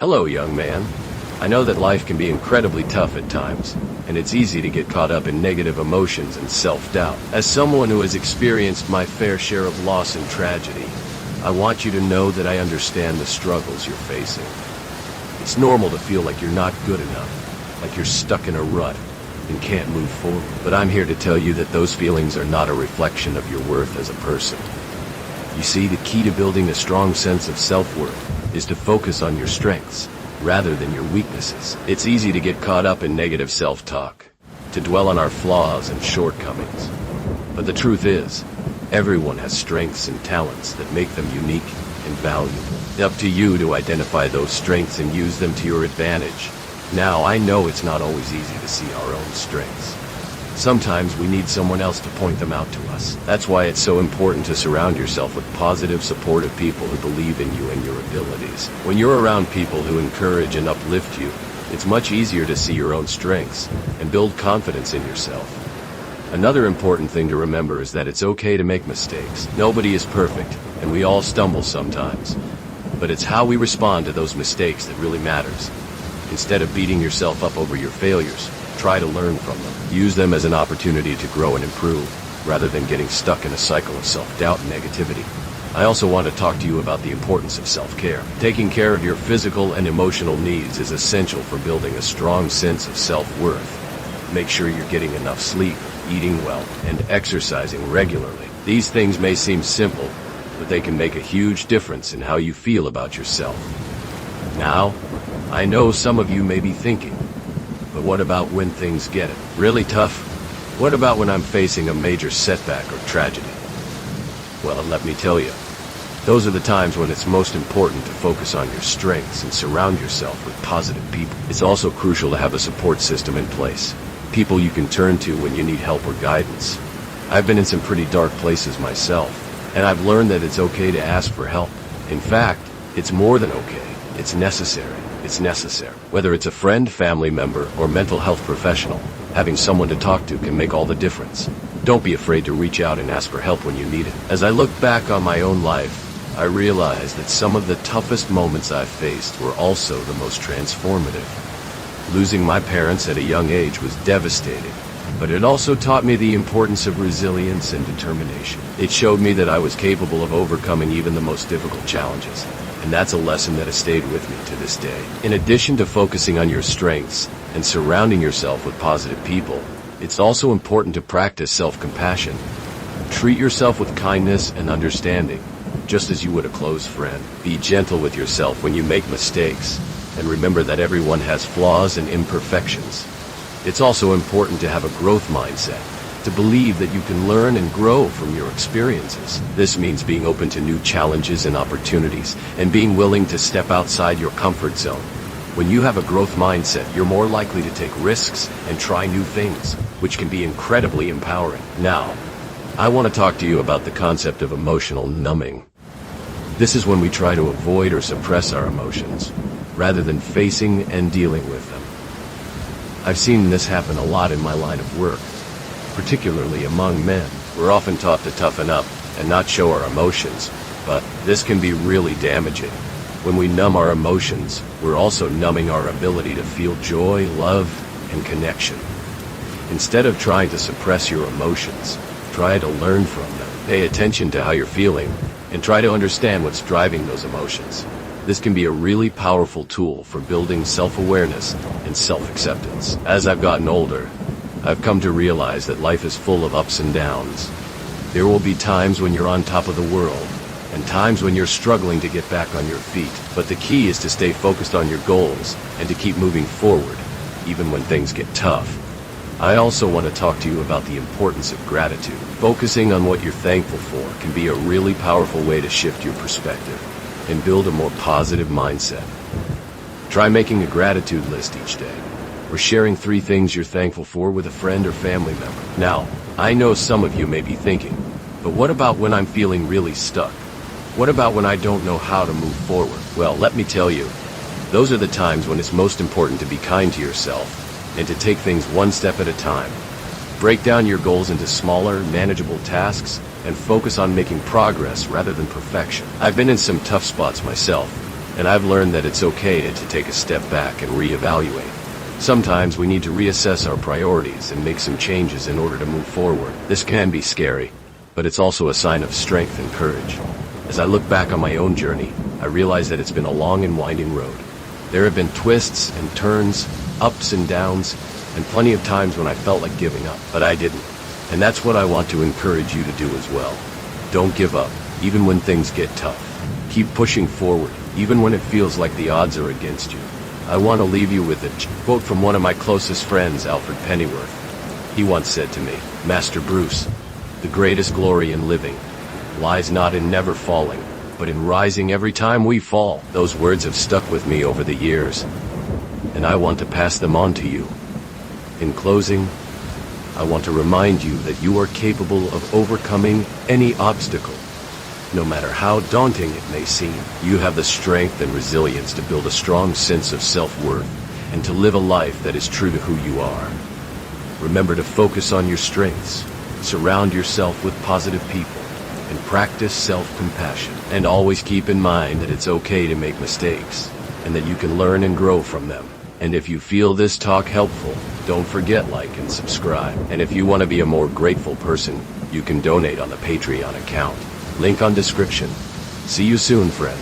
Hello, young man. I know that life can be incredibly tough at times, and it's easy to get caught up in negative emotions and self-doubt. As someone who has experienced my fair share of loss and tragedy, I want you to know that I understand the struggles you're facing. It's normal to feel like you're not good enough, like you're stuck in a rut and can't move forward. But I'm here to tell you that those feelings are not a reflection of your worth as a person. You see, the key to building a strong sense of self-worth is to focus on your strengths rather than your weaknesses. It's easy to get caught up in negative self-talk, to dwell on our flaws and shortcomings. But the truth is, everyone has strengths and talents that make them unique and valuable. It's up to you to identify those strengths and use them to your advantage. Now, I know it's not always easy to see our own strengths. Sometimes we need someone else to point them out to us. That's why it's so important to surround yourself with positive, supportive people who believe in you and your abilities. When you're around people who encourage and uplift you, it's much easier to see your own strengths and build confidence in yourself. Another important thing to remember is that it's okay to make mistakes. Nobody is perfect, and we all stumble sometimes. But it's how we respond to those mistakes that really matters. Instead of beating yourself up over your failures, try to learn from them. Use them as an opportunity to grow and improve, rather than getting stuck in a cycle of self-doubt and negativity. I also want to talk to you about the importance of self-care. Taking care of your physical and emotional needs is essential for building a strong sense of self-worth. Make sure you're getting enough sleep, eating well, and exercising regularly. These things may seem simple, but they can make a huge difference in how you feel about yourself. Now, I know some of you may be thinking, but what about when things get really tough? What about when I'm facing a major setback or tragedy? Well, let me tell you, those are the times when it's most important to focus on your strengths and surround yourself with positive people. It's also crucial to have a support system in place, people you can turn to when you need help or guidance. I've been in some pretty dark places myself, and I've learned that it's okay to ask for help. In fact, it's more than okay. It's necessary. It's necessary. Whether it's a friend, family member, or mental health professional, having someone to talk to can make all the difference. Don't be afraid to reach out and ask for help when you need it. As I look back on my own life, I realize that some of the toughest moments I've faced were also the most transformative. Losing my parents at a young age was devastating, but it also taught me the importance of resilience and determination. It showed me that I was capable of overcoming even the most difficult challenges. And that's a lesson that has stayed with me to this day. In addition to focusing on your strengths and surrounding yourself with positive people, it's also important to practice self-compassion. Treat yourself with kindness and understanding, just as you would a close friend. Be gentle with yourself when you make mistakes, and remember that everyone has flaws and imperfections. It's also important to have a growth mindset, to believe that you can learn and grow from your experiences. This means being open to new challenges and opportunities, and being willing to step outside your comfort zone. When you have a growth mindset, you're more likely to take risks and try new things, which can be incredibly empowering. Now, I want to talk to you about the concept of emotional numbing. This is when we try to avoid or suppress our emotions, rather than facing and dealing with them. I've seen this happen a lot in my line of work. Particularly among men, we're often taught to toughen up and not show our emotions, but this can be really damaging. When we numb our emotions, we're also numbing our ability to feel joy, love, and connection. Instead of trying to suppress your emotions, try to learn from them. Pay attention to how you're feeling, and try to understand what's driving those emotions. This can be a really powerful tool for building self-awareness and self-acceptance. As I've gotten older, I've come to realize that life is full of ups and downs. There will be times when you're on top of the world, and times when you're struggling to get back on your feet. But the key is to stay focused on your goals, and to keep moving forward, even when things get tough. I also want to talk to you about the importance of gratitude. Focusing on what you're thankful for can be a really powerful way to shift your perspective, and build a more positive mindset. Try making a gratitude list each day, or sharing 3 things you're thankful for with a friend or family member. Now, I know some of you may be thinking, but what about when I'm feeling really stuck? What about when I don't know how to move forward? Well, let me tell you, those are the times when it's most important to be kind to yourself and to take things one step at a time. Break down your goals into smaller, manageable tasks and focus on making progress rather than perfection. I've been in some tough spots myself, And I've learned that it's okay to take a step back and reevaluate. Sometimes we need to reassess our priorities and make some changes in order to move forward. This can be scary, but it's also a sign of strength and courage. As I look back on my own journey, I realize that it's been a long and winding road. There have been twists and turns, ups and downs, and plenty of times when I felt like giving up, but I didn't. And that's what I want to encourage you to do as well. Don't give up, even when things get tough. Keep pushing forward, even when it feels like the odds are against you. I want to leave you with a quote from one of my closest friends, Alfred Pennyworth. He once said to me, "Master Bruce, the greatest glory in living lies not in never falling, but in rising every time we fall." Those words have stuck with me over the years, and I want to pass them on to you. In closing, I want to remind you that you are capable of overcoming any obstacle. No matter how daunting it may seem, you have the strength and resilience to build a strong sense of self-worth and to live a life that is true to who you are. Remember to focus on your strengths, surround yourself with positive people, and practice self-compassion. And always keep in mind that it's okay to make mistakes, and that you can learn and grow from them. And if you feel this talk helpful, don't forget like and subscribe. And if you want to be a more grateful person, you can donate on the Patreon account. Link on description. See you soon, friend.